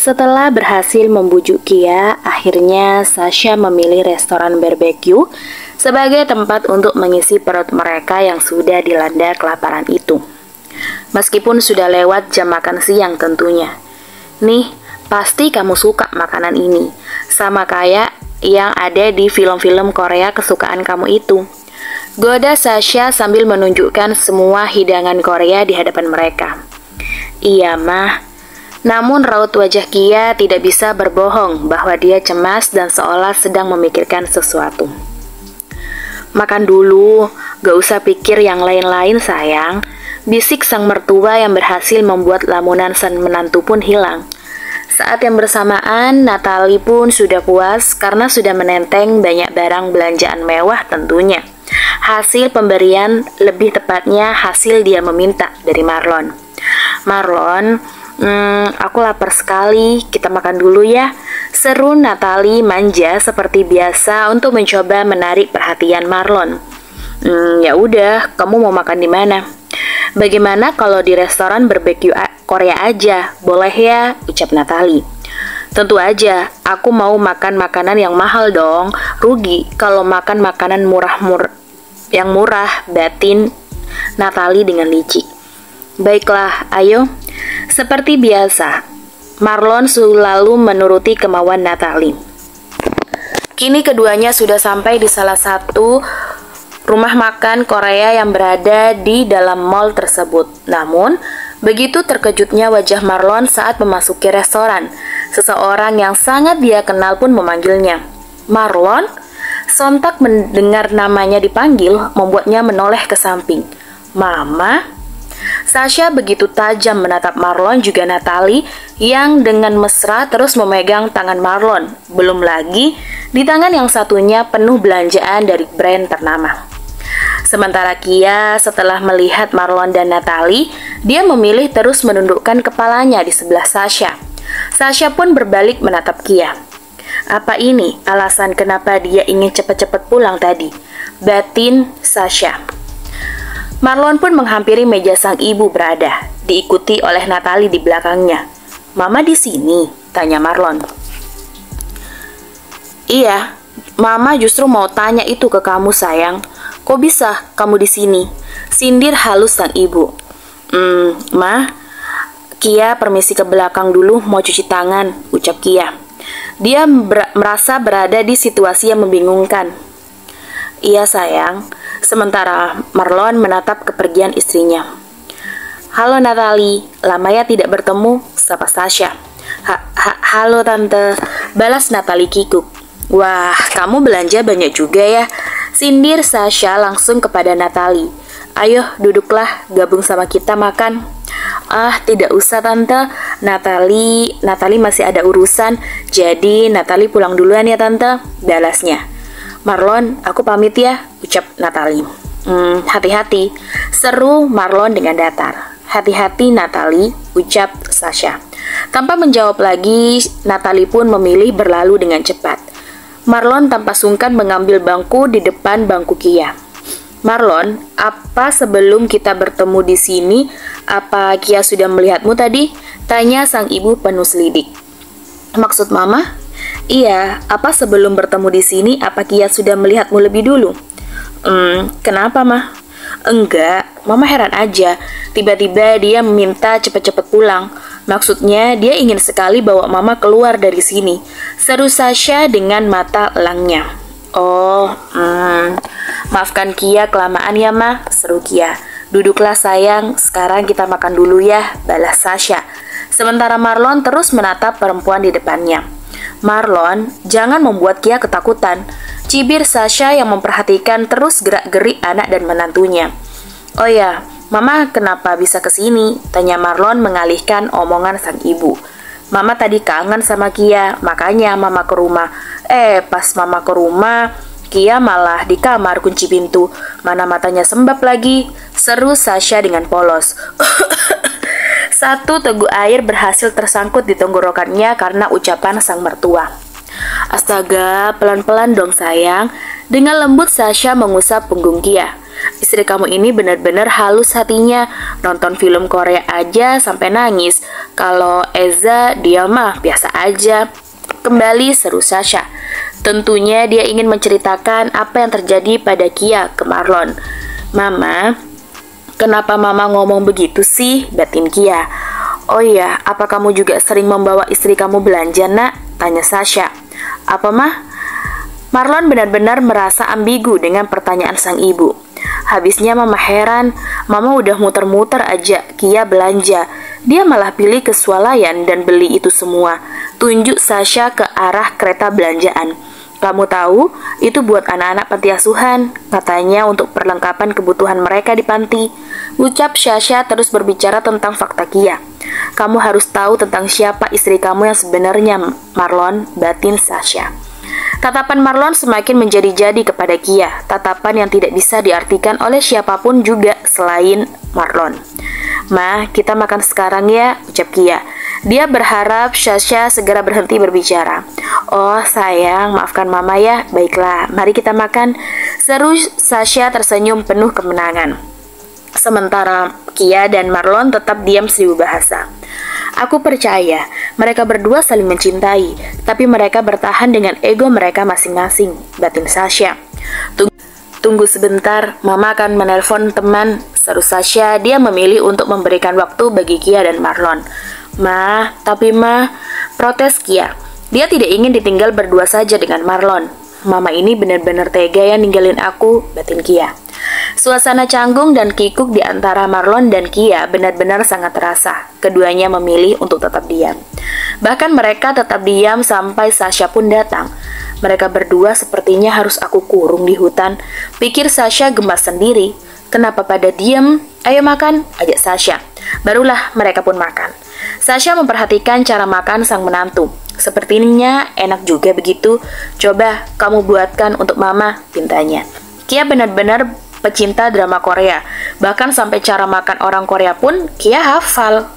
Setelah berhasil membujuk Kia, akhirnya Sasha memilih restoran barbeque sebagai tempat untuk mengisi perut mereka yang sudah dilanda kelaparan itu. Meskipun sudah lewat jam makan siang tentunya. Nih, pasti kamu suka makanan ini, sama kayak yang ada di film-film Korea kesukaan kamu itu. Goda Sasha sambil menunjukkan semua hidangan Korea di hadapan mereka. Iya mah. Namun raut wajah Kia tidak bisa berbohong bahwa dia cemas dan seolah sedang memikirkan sesuatu. Makan dulu, gak usah pikir yang lain-lain sayang, bisik sang mertua yang berhasil membuat lamunan sang menantu pun hilang. Saat yang bersamaan, Natalie pun sudah puas karena sudah menenteng banyak barang belanjaan mewah tentunya. Hasil pemberian, lebih tepatnya hasil dia meminta dari Marlon. Marlon, aku lapar sekali, kita makan dulu ya. Seru Natalie manja seperti biasa untuk mencoba menarik perhatian Marlon. Ya udah, kamu mau makan di mana? Bagaimana kalau di restoran barbeque Korea aja? Boleh ya, ucap Natalie. Tentu aja, aku mau makan makanan yang mahal dong. Rugi kalau makan makanan yang murah, batin Natalie dengan licik. Baiklah, ayo. Seperti biasa, Marlon selalu menuruti kemauan Natalie. Kini keduanya sudah sampai di salah satu rumah makan Korea yang berada di dalam mall tersebut. Namun, begitu terkejutnya wajah Marlon saat memasuki restoran. Seseorang yang sangat dia kenal pun memanggilnya. Marlon? Sontak mendengar namanya dipanggil, membuatnya menoleh ke samping. Mama? Sasha begitu tajam menatap Marlon juga Natalie yang dengan mesra terus memegang tangan Marlon. Belum lagi, di tangan yang satunya penuh belanjaan dari brand ternama. Sementara Kia setelah melihat Marlon dan Natalie, dia memilih terus menundukkan kepalanya di sebelah Sasha. Sasha pun berbalik menatap Kia. Apa ini alasan kenapa dia ingin cepat-cepat pulang tadi? Batin Sasha. Marlon pun menghampiri meja sang ibu berada, diikuti oleh Natalie di belakangnya. Mama di sini? Tanya Marlon. Iya, Mama justru mau tanya itu ke kamu sayang. Kok bisa kamu di sini? Sindir halus sang ibu. Ma, Kia permisi ke belakang dulu mau cuci tangan, ucap Kia. Dia merasa berada di situasi yang membingungkan. Iya sayang. Sementara Marlon menatap kepergian istrinya. Halo Natalie, lama ya tidak bertemu, sapa Sasha. Halo tante, balas Natalie kikuk. Wah, kamu belanja banyak juga ya, sindir Sasha langsung kepada Natalie. Ayo duduklah, gabung sama kita makan. Ah, tidak usah tante, Natalie masih ada urusan, jadi Natalie pulang duluan ya tante, balasnya. Marlon, aku pamit ya, ucap Natalie. Hati-hati, seru Marlon dengan datar. Hati-hati Natalie, ucap Sasha. Tanpa menjawab lagi, Natalie pun memilih berlalu dengan cepat. Marlon tanpa sungkan mengambil bangku di depan bangku Kia. Marlon, apa sebelum kita bertemu di sini, apa Kia sudah melihatmu tadi? Tanya sang ibu penuh selidik. Maksud Mama? Iya, apa sebelum bertemu di sini, apa Kia sudah melihatmu lebih dulu? Kenapa, Mah? Enggak, Mama heran aja. Tiba-tiba dia meminta cepat-cepat pulang. Maksudnya, dia ingin sekali bawa Mama keluar dari sini. Seru Sasha dengan mata elangnya. Oh, maafkan Kia kelamaan ya, Mah, seru Kia. Duduklah sayang, sekarang kita makan dulu ya, balas Sasha. Sementara Marlon terus menatap perempuan di depannya. Marlon, jangan membuat Kia ketakutan, cibir Sasha yang memperhatikan terus gerak-gerik anak dan menantunya. Oh ya, Mama kenapa bisa kesini? Tanya Marlon mengalihkan omongan sang ibu. Mama tadi kangen sama Kia, makanya Mama ke rumah. Pas Mama ke rumah, Kia malah di kamar kunci pintu. Mana matanya sembab lagi, seru Sasha dengan polos. Satu teguk air berhasil tersangkut di tenggorokannya karena ucapan sang mertua. Astaga, pelan-pelan dong sayang. Dengan lembut Sasha mengusap punggung Kia. Istri kamu ini benar-benar halus hatinya. Nonton film Korea aja sampai nangis. Kalau Eza, dia mah biasa aja. Kembali seru Sasha. Tentunya dia ingin menceritakan apa yang terjadi pada Kia ke Marlon. Mama, kenapa Mama ngomong begitu sih? Batin Kia. Oh iya, apa kamu juga sering membawa istri kamu belanja, nak? Tanya Sasha. Apa mah? Marlon benar-benar merasa ambigu dengan pertanyaan sang ibu. Habisnya Mama heran, Mama udah muter-muter aja Kia belanja. Dia malah pilih kesualayan dan beli itu semua. Tunjuk Sasha ke arah kereta belanjaan. Kamu tahu, itu buat anak-anak panti asuhan, katanya untuk perlengkapan kebutuhan mereka di panti. Ucap Sasha terus berbicara tentang fakta Kia. Kamu harus tahu tentang siapa istri kamu yang sebenarnya, Marlon, batin Sasha. Tatapan Marlon semakin menjadi-jadi kepada Kia, tatapan yang tidak bisa diartikan oleh siapapun juga selain Marlon. Ma, kita makan sekarang ya, ucap Kia. Dia berharap Sasha segera berhenti berbicara. Oh sayang, maafkan Mama ya. Baiklah, mari kita makan. Seru Sasha tersenyum penuh kemenangan. Sementara Kia dan Marlon tetap diam seribu bahasa. Aku percaya mereka berdua saling mencintai, tapi mereka bertahan dengan ego mereka masing-masing, batin Sasha. Tunggu sebentar, Mama akan menelpon teman, seru Sasha. Dia memilih untuk memberikan waktu bagi Kia dan Marlon. Ma, tapi Ma, protes Kia. Dia tidak ingin ditinggal berdua saja dengan Marlon. Mama ini benar-benar tega ya ninggalin aku, batin Kia. Suasana canggung dan kikuk di antara Marlon dan Kia benar-benar sangat terasa. Keduanya memilih untuk tetap diam. Bahkan mereka tetap diam sampai Sasha pun datang. Mereka berdua sepertinya harus aku kurung di hutan, pikir Sasha gemas sendiri. Kenapa pada diam? Ayo makan, ajak Sasha. Barulah mereka pun makan. Sasha memperhatikan cara makan sang menantu. Sepertinya enak juga begitu. Coba kamu buatkan untuk Mama, pintanya. Kia benar-benar pecinta drama Korea. Bahkan sampai cara makan orang Korea pun Kia hafal.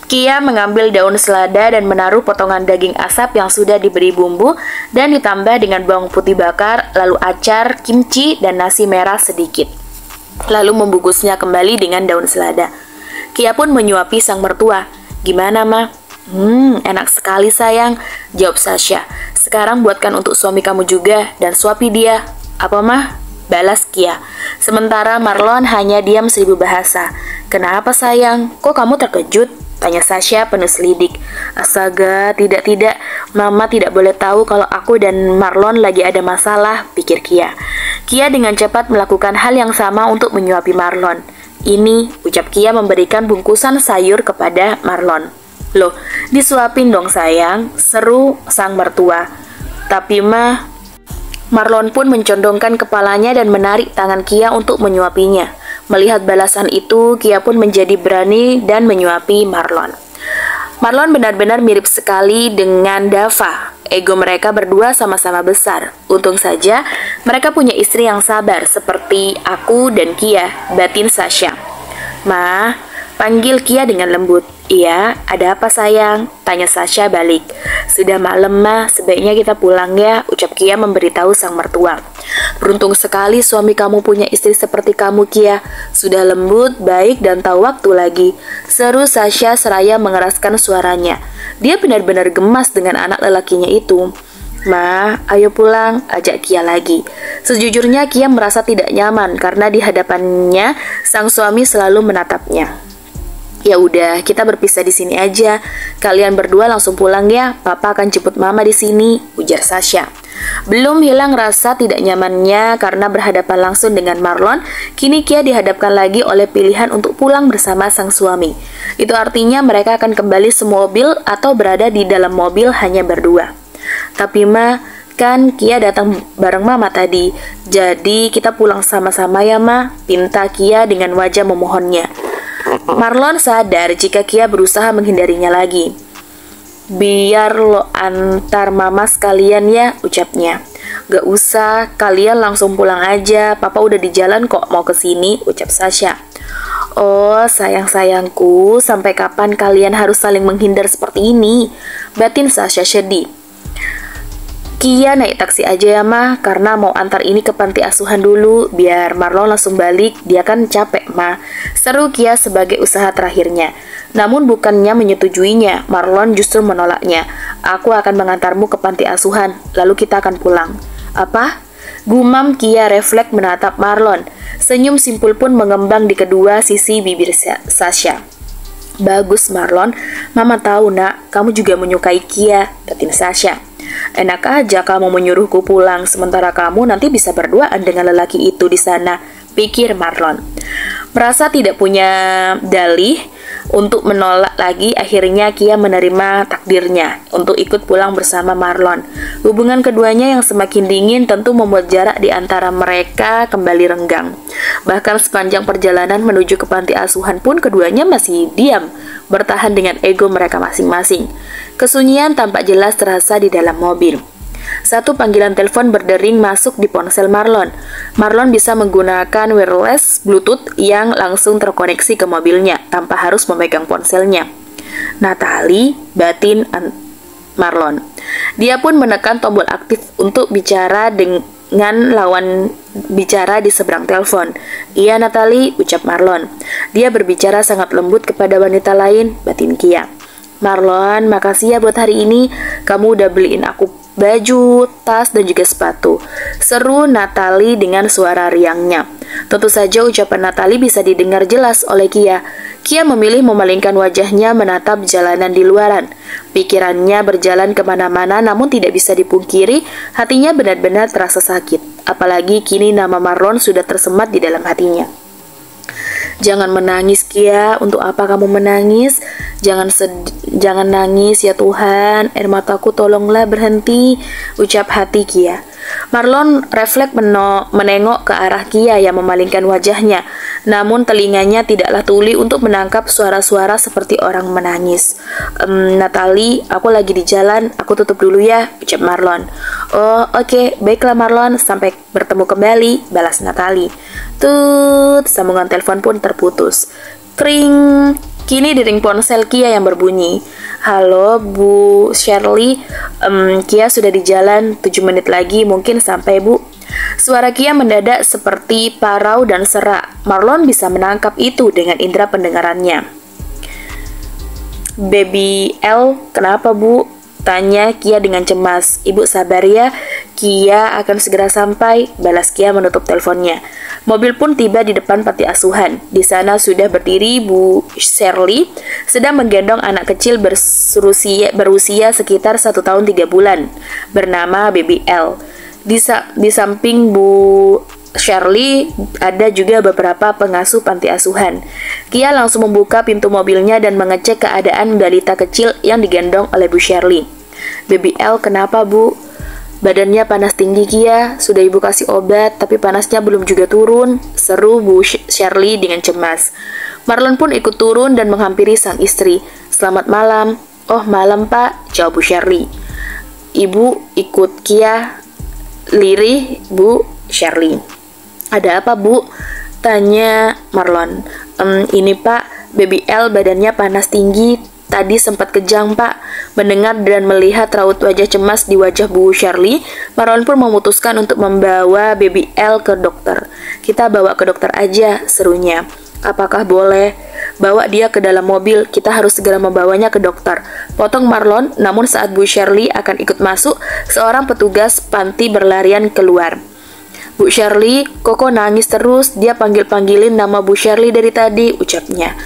Kia mengambil daun selada dan menaruh potongan daging asap yang sudah diberi bumbu dan ditambah dengan bawang putih bakar, lalu acar, kimchi, dan nasi merah sedikit. Lalu membungkusnya kembali dengan daun selada. Kia pun menyuapi sang mertua. Gimana, Ma? Enak sekali sayang, jawab Sasha. Sekarang buatkan untuk suami kamu juga dan suapi dia. Apa, Mah? Balas Kia. Sementara Marlon hanya diam seribu bahasa. Kenapa sayang? Kok kamu terkejut? Tanya Sasha penuh selidik. Astaga, tidak, Mama tidak boleh tahu kalau aku dan Marlon lagi ada masalah, pikir Kia. Kia dengan cepat melakukan hal yang sama untuk menyuapi Marlon. Ini, ucap Kia memberikan bungkusan sayur kepada Marlon. Loh, disuapin dong sayang, seru sang mertua. Tapi Mah, Marlon pun mencondongkan kepalanya dan menarik tangan Kia untuk menyuapinya. Melihat balasan itu, Kia pun menjadi berani dan menyuapi Marlon. Marlon benar-benar mirip sekali dengan Dava. Ego mereka berdua sama-sama besar. Untung saja mereka punya istri yang sabar seperti aku dan Kia, batin Sasha. Ma, panggil Kia dengan lembut. Iya, ada apa sayang? Tanya Sasha balik. Sudah malam mah, sebaiknya kita pulang ya, ucap Kia memberitahu sang mertua. Beruntung sekali suami kamu punya istri seperti kamu Kia. Sudah lembut, baik, dan tahu waktu lagi. Seru Sasha seraya mengeraskan suaranya. Dia benar-benar gemas dengan anak lelakinya itu. Ma, ayo pulang, ajak Kia lagi. Sejujurnya Kia merasa tidak nyaman karena di hadapannya sang suami selalu menatapnya. Ya udah, kita berpisah di sini aja. Kalian berdua langsung pulang ya. Papa akan jemput Mama di sini, ujar Sasha. Belum hilang rasa tidak nyamannya karena berhadapan langsung dengan Marlon. Kini Kia dihadapkan lagi oleh pilihan untuk pulang bersama sang suami. Itu artinya mereka akan kembali semobil atau berada di dalam mobil hanya berdua. Tapi Ma, kan Kia datang bareng Mama tadi. Jadi kita pulang sama-sama ya Ma, pinta Kia dengan wajah memohonnya. Marlon sadar jika Kia berusaha menghindarinya lagi. Biar lo antar Mama sekalian ya, ucapnya. Gak usah, kalian langsung pulang aja. Papa udah di jalan kok mau kesini, ucap Sasha. Oh sayang-sayangku, sampai kapan kalian harus saling menghindar seperti ini? Batin Sasha sedih. Kia naik taksi aja ya mah, karena mau antar ini ke panti asuhan dulu, biar Marlon langsung balik, dia kan capek mah. Seru Kia sebagai usaha terakhirnya. Namun bukannya menyetujuinya, Marlon justru menolaknya. Aku akan mengantarmu ke panti asuhan, lalu kita akan pulang. Apa? Gumam Kia refleks menatap Marlon. Senyum simpul pun mengembang di kedua sisi bibir Sasha. Bagus Marlon, Mama tahu nak, kamu juga menyukai Kia, batin Sasha. Enak aja kamu menyuruhku pulang, sementara kamu nanti bisa berduaan dengan lelaki itu di sana, pikir Marlon. Merasa tidak punya dalih untuk menolak lagi, akhirnya Kia menerima takdirnya untuk ikut pulang bersama Marlon. Hubungan keduanya yang semakin dingin tentu membuat jarak di antara mereka kembali renggang. Bahkan sepanjang perjalanan menuju ke panti asuhan pun keduanya masih diam, bertahan dengan ego mereka masing-masing. Kesunyian tampak jelas terasa di dalam mobil. Satu panggilan telepon berdering masuk di ponsel Marlon. Marlon bisa menggunakan wireless Bluetooth yang langsung terkoneksi ke mobilnya tanpa harus memegang ponselnya. Natali, batin Marlon. Dia pun menekan tombol aktif untuk bicara dengan lawan bicara di seberang telepon. Iya Natali, ucap Marlon. Dia berbicara sangat lembut kepada wanita lain, batin Kia. Marlon, makasih ya buat hari ini. Kamu udah beliin aku baju, tas, dan juga sepatu. Seru Natali dengan suara riangnya. Tentu saja ucapan Natali bisa didengar jelas oleh Kia. Kia memilih memalingkan wajahnya menatap jalanan di luaran. Pikirannya berjalan kemana-mana, namun tidak bisa dipungkiri, hatinya benar-benar terasa sakit. Apalagi kini nama Marlon sudah tersemat di dalam hatinya. Jangan menangis Kia, untuk apa kamu menangis? Jangan nangis ya Tuhan, air mataku tolonglah berhenti, ucap hati Kia. Marlon refleks menengok ke arah Kia yang memalingkan wajahnya, namun telinganya tidaklah tuli untuk menangkap suara-suara seperti orang menangis. Natali, aku lagi di jalan, aku tutup dulu ya, ucap Marlon. Oh, oke, baiklah Marlon, sampai bertemu kembali, balas Natali. Tut, sambungan telepon pun terputus. Kring. Kini dering ponsel Kia yang berbunyi. Halo Bu Shirley, Kia sudah di jalan, 7 menit lagi mungkin sampai Bu. Suara Kia mendadak seperti parau dan serak. Marlon bisa menangkap itu dengan indera pendengarannya. Baby L, kenapa Bu? Tanya Kia dengan cemas. Ibu sabar ya, Kia akan segera sampai, balas Kia menutup teleponnya. Mobil pun tiba di depan panti asuhan. Di sana sudah berdiri Bu Shirley, sedang menggendong anak kecil berusia sekitar 1 tahun 3 bulan, bernama Baby L. Di samping Bu Shirley ada juga beberapa pengasuh panti asuhan. Kia langsung membuka pintu mobilnya dan mengecek keadaan balita kecil yang digendong oleh Bu Shirley. Baby L, kenapa Bu? Badannya panas tinggi Kia, sudah ibu kasih obat, tapi panasnya belum juga turun, seru Bu Shirley dengan cemas. Marlon pun ikut turun dan menghampiri sang istri. Selamat malam. Oh malam Pak, jawab Bu Shirley. Ibu ikut Kia, lirih Bu Shirley. Ada apa Bu? Tanya Marlon. Ini Pak, Baby L badannya panas tinggi, tadi sempat kejang Pak. Mendengar dan melihat raut wajah cemas di wajah Bu Shirley, Marlon pun memutuskan untuk membawa Baby L ke dokter. Kita bawa ke dokter aja, serunya. Apakah boleh? Bawa dia ke dalam mobil, kita harus segera membawanya ke dokter, potong Marlon. Namun saat Bu Shirley akan ikut masuk, seorang petugas panti berlarian keluar. Bu Shirley, Koko nangis terus, dia panggil-panggilin nama Bu Shirley dari tadi, ucapnya.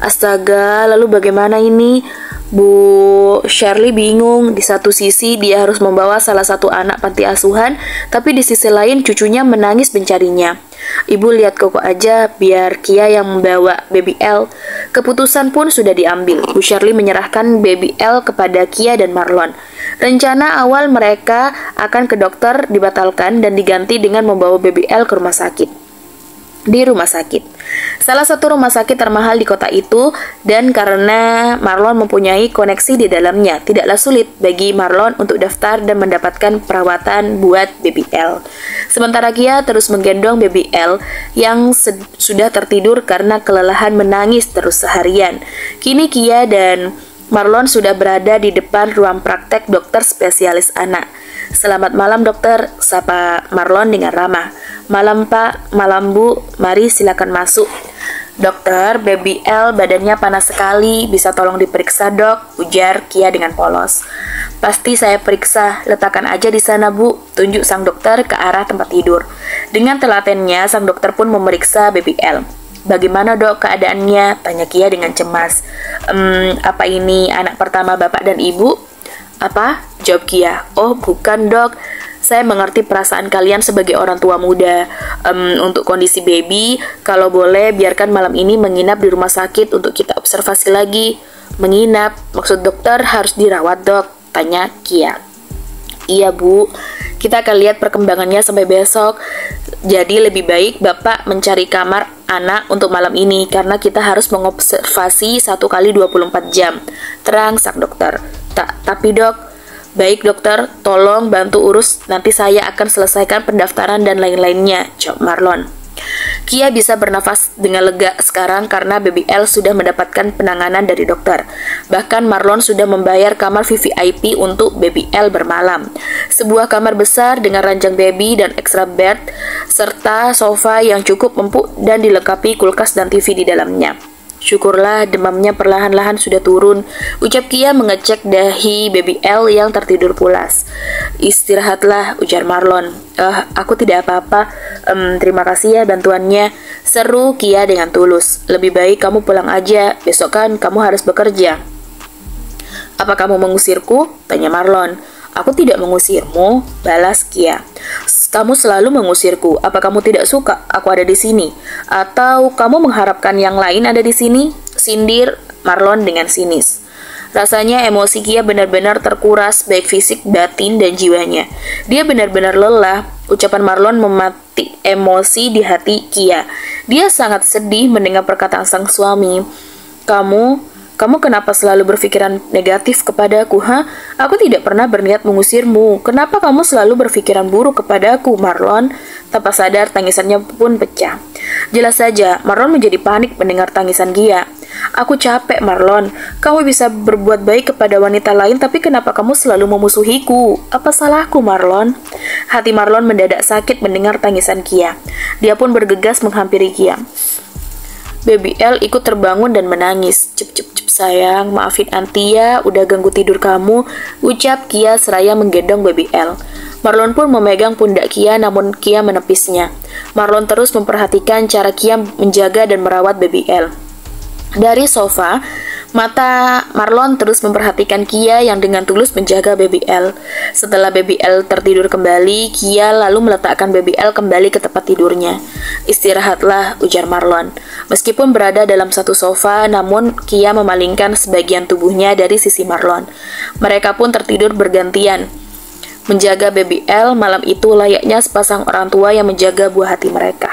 Astaga, lalu bagaimana ini? Bu Shirley bingung. Di satu sisi dia harus membawa salah satu anak panti asuhan, tapi di sisi lain cucunya menangis mencarinya. Ibu lihat Koko aja, biar Kia yang membawa Baby L. Keputusan pun sudah diambil. Bu Shirley menyerahkan Baby L kepada Kia dan Marlon. Rencana awal mereka akan ke dokter dibatalkan dan diganti dengan membawa Baby L ke rumah sakit. Di rumah sakit, salah satu rumah sakit termahal di kota itu, dan karena Marlon mempunyai koneksi di dalamnya, tidaklah sulit bagi Marlon untuk daftar dan mendapatkan perawatan buat Baby L. Sementara Kia terus menggendong Baby L yang sudah tertidur karena kelelahan menangis terus seharian. Kini Kia dan Marlon sudah berada di depan ruang praktek dokter spesialis anak. "Selamat malam dokter," sapa Marlon dengan ramah. "Malam Pak, malam Bu, mari silakan masuk." "Dokter, baby L badannya panas sekali, bisa tolong diperiksa dok," ujar Kia dengan polos. "Pasti saya periksa, letakkan aja di sana Bu," tunjuk sang dokter ke arah tempat tidur. Dengan telatennya, sang dokter pun memeriksa baby L. "Bagaimana dok keadaannya?" tanya Kia dengan cemas. Apa ini anak pertama bapak dan ibu?" "Apa?" jawab Kia. "Oh bukan dok, saya mengerti perasaan kalian sebagai orang tua muda. Untuk kondisi baby, kalau boleh biarkan malam ini menginap di rumah sakit untuk kita observasi lagi." "Menginap? Maksud dokter harus dirawat dok?" tanya Kia. "Iya Bu, kita akan lihat perkembangannya sampai besok. Jadi lebih baik Bapak mencari kamar anak untuk malam ini karena kita harus mengobservasi 1 kali 24 jam, terang sang dokter. Tapi dok, baik dokter, tolong bantu urus, nanti saya akan selesaikan pendaftaran dan lain-lainnya, jawab Marlon. Kia bisa bernafas dengan lega sekarang karena baby L sudah mendapatkan penanganan dari dokter. Bahkan Marlon sudah membayar kamar VVIP untuk baby L bermalam. Sebuah kamar besar dengan ranjang baby dan extra bed, serta sofa yang cukup empuk dan dilengkapi kulkas dan TV di dalamnya. "Syukurlah demamnya perlahan-lahan sudah turun," ucap Kia mengecek dahi baby L yang tertidur pulas. "Istirahatlah," ujar Marlon. Aku tidak apa-apa. Terima kasih ya bantuannya," seru Kia dengan tulus. "Lebih baik kamu pulang aja, besok kan kamu harus bekerja." "Apa kamu mengusirku?" tanya Marlon. "Aku tidak mengusirmu," balas Kia. "Kamu selalu mengusirku. Apa kamu tidak suka aku ada di sini? Atau kamu mengharapkan yang lain ada di sini?" sindir Marlon dengan sinis. Rasanya emosi Kia benar-benar terkuras baik fisik, batin, dan jiwanya. Dia benar-benar lelah. Ucapan Marlon mematik emosi di hati Kia. Dia sangat sedih mendengar perkataan sang suami. Kamu kenapa selalu berpikiran negatif kepadaku, ha? Aku tidak pernah berniat mengusirmu. Kenapa kamu selalu berpikiran buruk kepadaku, Marlon?" Tanpa sadar, tangisannya pun pecah. Jelas saja, Marlon menjadi panik mendengar tangisan Kia. "Aku capek, Marlon. Kamu bisa berbuat baik kepada wanita lain, tapi kenapa kamu selalu memusuhiku? Apa salahku, Marlon?" Hati Marlon mendadak sakit mendengar tangisan Kia. Dia pun bergegas menghampiri Kia. Baby L ikut terbangun dan menangis. "Cup, sayang, maafin Anti ya, udah ganggu tidur kamu," ucap Kia seraya menggendong baby L. Marlon pun memegang pundak Kia, namun Kia menepisnya. Marlon terus memperhatikan cara Kia menjaga dan merawat baby L. Dari sofa, mata Marlon terus memperhatikan Kia yang dengan tulus menjaga baby L. Setelah baby L tertidur kembali, Kia lalu meletakkan baby L kembali ke tempat tidurnya. "Istirahatlah," ujar Marlon. Meskipun berada dalam satu sofa, namun Kia memalingkan sebagian tubuhnya dari sisi Marlon. Mereka pun tertidur bergantian. Menjaga baby L malam itu layaknya sepasang orang tua yang menjaga buah hati mereka.